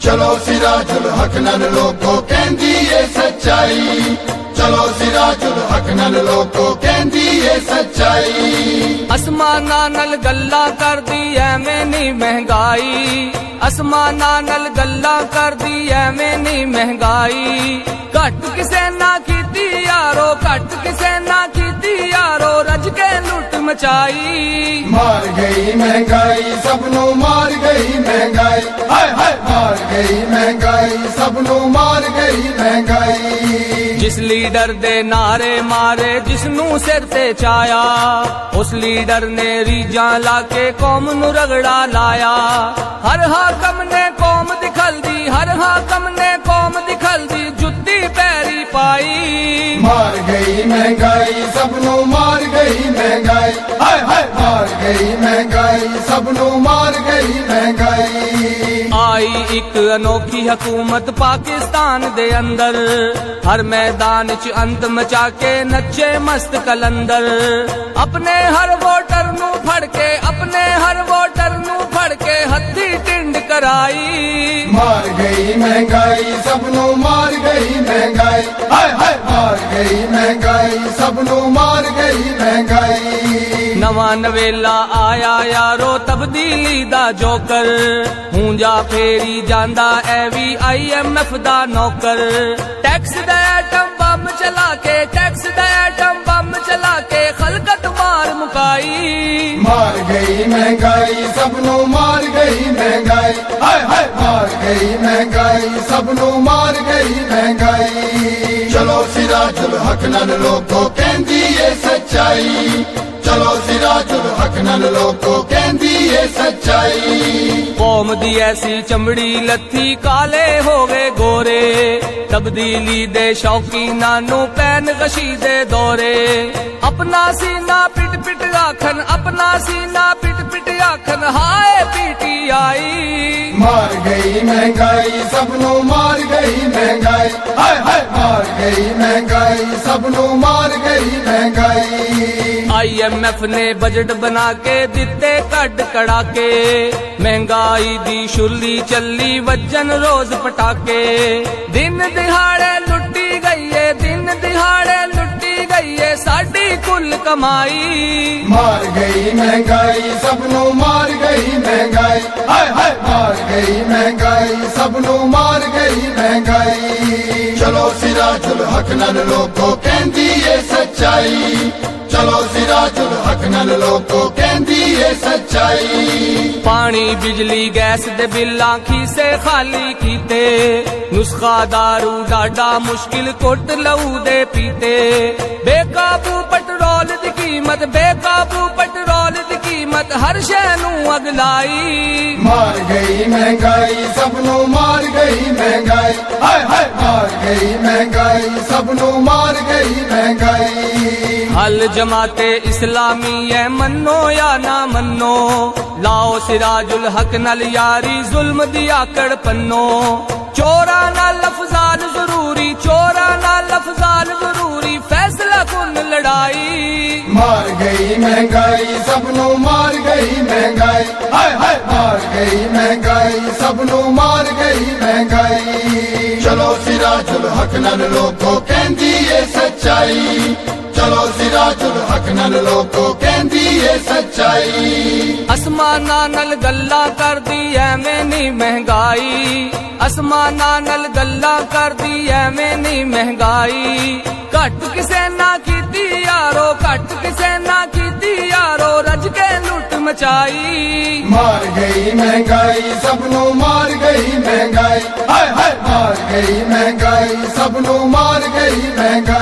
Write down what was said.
चलो सिराजुल हक नाल लोको कहंदी ए सच्चाई, चलो सिराजुल हक नाल लोको कहंदी ए सच्चाई। आसमाना नल गल्ला करदी एवें नी महंगाई, आसमाना नल गल्ला करदी एवें नी महंगाई। घट किसे ना कीती यारो, घट किसे ना कीती यारो, रज के लुट मचाई। मार गई महंगाई सबनू मार गई महंगाई, हाय हाय मार गई महंगाई सबनू मार गई महंगाई। जिस लीडर दे नारे मारे जिसनू सिर ते चाया, उस लीडर ने रीजा लाके कौम नू रगड़ा लाया। हर हाकम ने कौम दिखल दी, हर हाकम ने कौम दिखल दी, जुत्ती पैरी पाई। मार गई महंगाई सबनू मार गई महंगाई, हाय हाय मार गई महंगाई सबनू मार गई महंगाई। आई एक अनोखी हुकूमत पाकिस्तान दे अंदर, हर मैदान च अंत मचा के नचे मस्त कलंदर। अपने हर वोटर नू फड़ के, अपने हर वोटर नू फड़ के हथी टिंड कराई। मार गई महंगाई सबनू मार गई महंगाई, हाय हाय मार गई महंगाई सबनू मार गई महंगाई। नवा नवेला आया यारो तब्दीली दा जोकर, हूंजा फेरी जांदा IMF दा नौकर। टैक्स दा एटम बम चला के, टैक्स दा एटम बम चला के खलकत मार मुकाई। मार गई महंगाई सबनू मार गई महंगाई, हाय हाय मार गई महंगाई सबनू मार गई महंगाई। चलो सिराजुल हक नाल लोको कहंदी ए सच्चाई, चलो सिराजुल हक नाल लोको कहंदी ए सच्चाई। कौम दी ऐसी चमड़ी लथी काले हो गए गोरे, तब्दीली दे शौकीना नू पैन गशी दे दौरे। अपना सीना पिट पिट आखन, अपना सीना पिट पिट आखन, हाय PTI। मार गई महंगाई सबनू मार गई महंगाई, हाय हाय मार गई महंगाई सबनू मार गई महंगाई। IMF ने बजट बना के दिते कड कड़ाके, महंगाई दी शुरली चली वजन रोज पटाके। दिन दिहाड़े लुट्टी गई है, दिन दिहाड़े लुट्टी गई है साडी कुल कमाई। मार गई महंगाई सबनू मार गई महंगाई, हाय हाय मार गई महंगाई सबनू मार गई महंगाई। चलो सिराजुल हक नाल लोको कहंदी ए सच्चाई, चलो सिराजुल हक नाल लोको कहंदी ए सच्चाई। पानी बिजली गैस दे बिल्लां खीसे खाली कीते, नुस्खा दारू डाडा मुश्किल कुट लऊ दे पीते। बेकाबू पेट्रोल दी कीमत, बेकाबू पेट्रोल दी कीमत हर शै नू अगलाई। मार गई महंगाई सबनू मार गई महंगाई, हाय हाय मार गई महंगाई सबनू मार गई महंगाई। हल जमाते इस्लामी है मन्नो या ना मन्नो, लाओ सिराजुल हक नाल यारी जुल्म दी आकड़ पन्नो। चोरा नाल लफजाल जरूरी, चोरा नाल लफजाल जरूरी, फैसला कुन लड़ाई। मार गई महंगाई सबनू मार गई महंगाई, हाय हाय मार गई महंगाई सबनू मार गई महंगाई। चलो सिराजुल हक नाल लोको कहंदी ए सच्चाई, चलो सिराजुल हक नाल लोको कहंदी ए सच्चाई। आसमाना नल गल्ला करदी एवें नी महंगाई, आसमाना नल गल्ला करदी एवें नी महंगाई। घट किसे ना कीती यारो, घट किसे ना कीती यारो, रज के लुट मचाई। मार गई महंगाई सबनू मार गई महंगाई, हाय हाय मार गई महंगाई सबनू मार गई महंगाई।